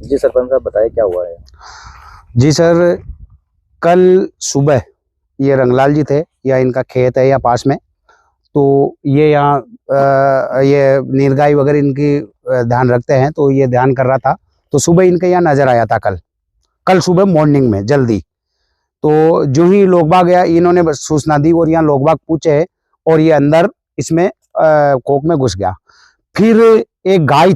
जी सरपंच साहब बताइए क्या हुआ है? जी सर, कल सुबह ये रंगलाल जी थे, या इनका खेत है या पास में, तो ये यहाँ ये नीलगाय वगैरह इनकी ध्यान रखते हैं, तो ये ध्यान कर रहा था, तो सुबह इनके यहाँ नजर आया था कल सुबह मॉर्निंग में जल्दी। तो जो ही लोग बाग गया, इन्होंने बस सूचना दी और यहाँ लोग बाग पूछे, और ये अंदर इसमें कोक में घुस गया। फिर एक गाय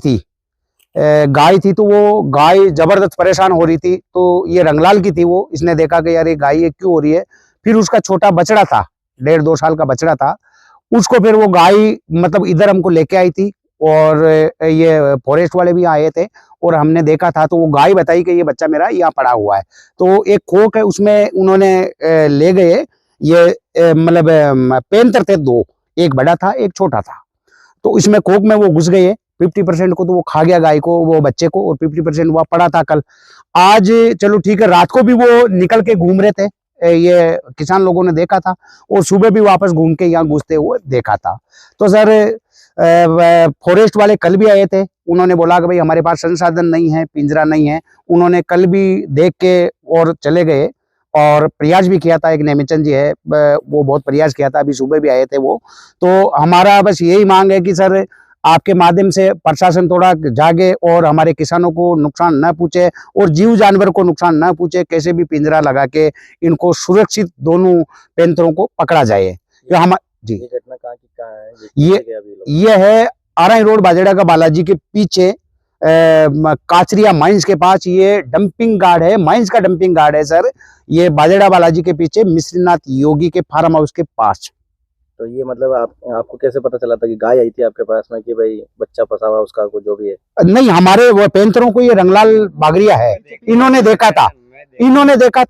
थी, तो वो गाय जबरदस्त परेशान हो रही थी, तो ये रंगलाल की थी वो, इसने देखा कि यार ये गाय ये क्यों हो रही है। फिर उसका छोटा बछड़ा था, 1.5-2 साल का बछड़ा था, उसको फिर वो गाय मतलब इधर हमको लेके आई थी, और ये फॉरेस्ट वाले भी आए थे और हमने देखा था, तो वो गाय बताई कि ये बच्चा मेरा यहाँ पड़ा हुआ है। तो एक खोक है, उसमें उन्होंने ले गए, ये मतलब पैंतर थे 2, एक बड़ा था एक छोटा था, तो इसमें खोक में वो घुस गए। 50% को तो वो खा गया गाय को, वो बच्चे को, और 50% वह पड़ा था कल। आज चलो ठीक है, रात को भी वो निकल के घूम रहे थे, ये किसान लोगों ने देखा था, और सुबह भी वापस घूम के यहाँ घुसते हुए देखा था। तो सर फॉरेस्ट वाले कल भी आए थे, उन्होंने बोला कि भाई हमारे पास संसाधन नहीं है, पिंजरा नहीं है। उन्होंने कल भी देख के और चले गए, और प्रयास भी किया था, एक नेमिचंद जी है वो बहुत प्रयास किया था, अभी सुबह भी आए थे वो। तो हमारा बस यही मांग है कि सर आपके माध्यम से प्रशासन थोड़ा जागे और हमारे किसानों को नुकसान न पहुंचे और जीव जानवर को नुकसान न पहुंचे, कैसे भी पिंजरा लगा के इनको सुरक्षित दोनों पैंतरों को पकड़ा जाए। तो हम जी, ये घटना कहाँ की कहाँ है? ये है आरई रोड बाजेड़ा का बालाजी के पीछे काचरिया माइंस के पास, ये डंपिंग गार्ड है, माइंस का डंपिंग गार्ड है सर, ये बाजेड़ा बालाजी के पीछे मिश्रीनाथ योगी के फार्म हाउस के पास। तो ये मतलब आपको कैसे पता चला था कि गाय आई थी आपके पास में कि भाई बच्चा फंसा हुआ उसका कुछ जो भी है? नहीं, हमारे वो पैंतरों को ये रंगलाल बागरिया है, इन्होंने देखा था।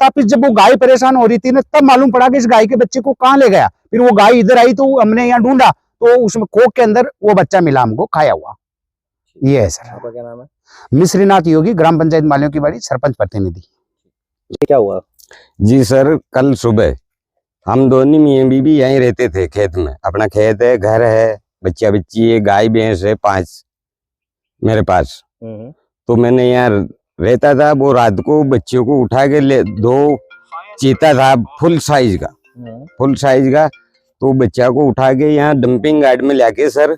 फिर जब वो गाय परेशान हो रही थी ना, तब मालूम पड़ा कि इस गाय के बच्चे को कहाँ ले गया। फिर वो गाय इधर आई, तो हमने यहाँ ढूंढा, तो उसमें खोक के अंदर वो बच्चा मिला हमको, खाया हुआ। ये है सर। आपका क्या नाम है? मिश्रीनाथ योगी, ग्राम पंचायत मालियों की बाड़ी, सरपंच प्रतिनिधि। ये क्या हुआ? जी सर, कल सुबह हम दोनों मियां बीबी यहीं रहते थे, खेत में, अपना खेत है, घर है, बच्चा बच्ची है, गाय भैंस है 5 मेरे पास। तो मैंने यहाँ रहता था। वो रात को बच्चों को उठा के 2 चीता था फुल साइज का, तो बच्चा को उठा के यहाँ डंपिंग गार्ड में लाके सर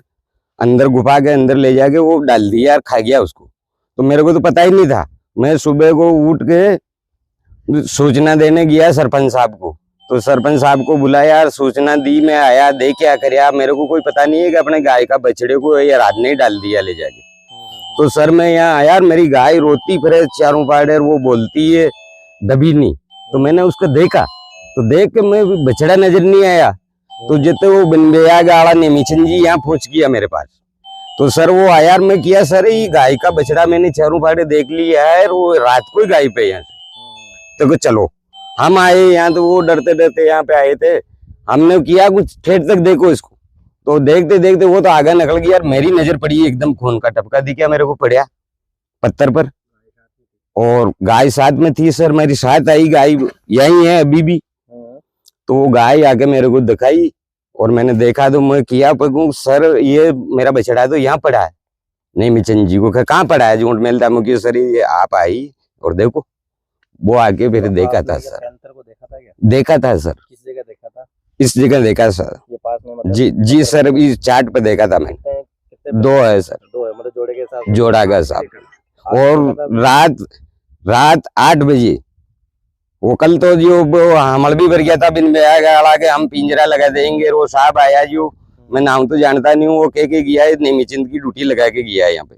अंदर गुफा के अंदर ले जाके वो डाल दिया और खा गया उसको। तो मेरे को तो पता ही नहीं था। मैं सुबह को उठ के सूचना देने गया सरपंच साहब को, तो सरपंच साहब को बुलाया, सूचना दी, मैं आया, देख क्या कर, मेरे को कोई पता नहीं है कि अपने गाय का बछड़े को ये रात ने डाल दिया ले जाके। तो सर मैं यहाँ आया, मेरी गाय रोती फिरे चारों पाड़े, वो बोलती है दबी नहीं। तो मैंने उसको देखा, तो देख के मैं बछड़ा नजर नहीं आया, तो जितने वो बनबेया गाड़ा नेमिचंद जी यहाँ पहुंच गया मेरे पास। तो सर वो आया, मैं किया सर ये गाय का बछड़ा मैंने चारों पाड़े देख लिया है, वो रात को ही गाय पे यहाँ से। तो चलो हम आए यहाँ, तो वो डरते डरते यहाँ पे आए थे। हमने किया कुछ ठेठ तक देखो इसको, तो देखते देखते वो तो आगे निकल गया। मेरी नजर पड़ी एकदम खून का टपका दिखा मेरे को, पड़ा पत्थर पर, और गाय साथ में थी सर, मेरी साथ आई गाय, यही है अभी भी। तो वो गाय आके मेरे को दिखाई और मैंने देखा, तो मैं किया पकू सर ये मेरा बछड़ा तो यहाँ पड़ा है। नहीं मिचन जी को कहाँ पड़ा है, झूठ मिलता मुझे सर, ये आप आई और देखो। वो आके फिर देखा था सर, देखा था सर। किस जगह देखा था? इस जगह देखा सर, ये पास में मतलब? जी सर, इस चार्ट पे देखा था मैंने। 2 है सर, 2 है मतलब जोड़े के साथ, जोड़ा का साथ। और रात 8 बजे वो कल तो जो हमल भी भर गया था, बिन बेया के हम पिंजरा लगा देंगे। वो साहब आया जो, मैं नाम तो जानता नहीं हूँ, वो कह के गया है नेमिचंद की ड्यूटी लगा के गया है यहाँ पे,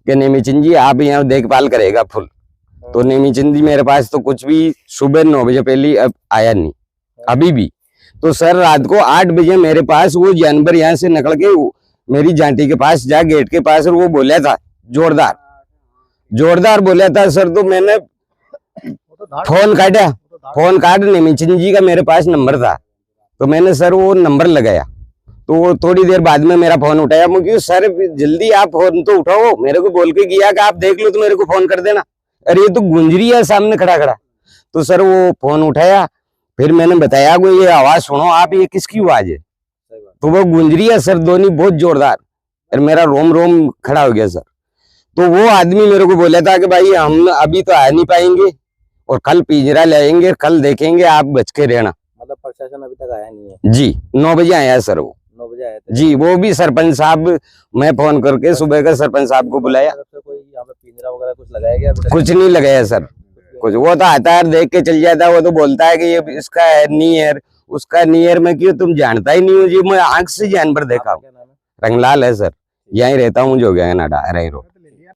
कि नेमिचंद जी आप यहाँ देखभाल करेगा फुल। तो नेमिचंद जी मेरे पास तो कुछ भी सुबह 9 बजे पहले अब आया नहीं अभी भी। तो सर रात को 8 बजे मेरे पास वो जानवर यहाँ से निकल के मेरी जांटी के पास जा, गेट के पास, और वो बोला था जोरदार बोला था सर। तो मैंने फोन काट नेमिचंद जी का मेरे पास नंबर था, तो मैंने सर वो नंबर लगाया। तो वो थोड़ी देर बाद में मेरा फोन उठाया, मुझे सर जल्दी आप फोन तो उठाओ, मेरे को बोल के गया कि आप देख लो तो मेरे को फोन कर देना। अरे ये तो गुंजरी है सामने खड़ा। तो सर वो फोन उठाया, फिर मैंने बताया को ये आवाज सुनो आप, ये किसकी आवाज है? तो वो गुंजरी है सर, दोनों बहुत जोरदार, और मेरा रोम खड़ा हो गया सर। तो वो आदमी मेरे को बोला था कि भाई हम अभी तो आ नहीं पाएंगे और कल पिंजरा लाएंगे, कल देखेंगे, आप बच के रहना। मतलब प्रशासन अभी तक आया नहीं है? जी 9 बजे आया सर वो। 9 बजे आए थे? जी वो भी सरपंच साहब, मैं फोन करके सुबह का सरपंच साहब को बुलाया, तरफ से कोई यहाँ पे पिंजरा वगैरह कुछ लगाया गया? कुछ नहीं लगाया सर, कुछ। वो तो आता है देख के चल जाता है, वो तो बोलता है कि ये इसका है नियर, उसका नियर में क्यों, तुम जानता ही नहीं हो जी, मैं आंख से जानवर देखा हूँ। क्या नाम है? रंगलाल है सर, यहीं रहता हूँ, जो गया नाडा रही रोड।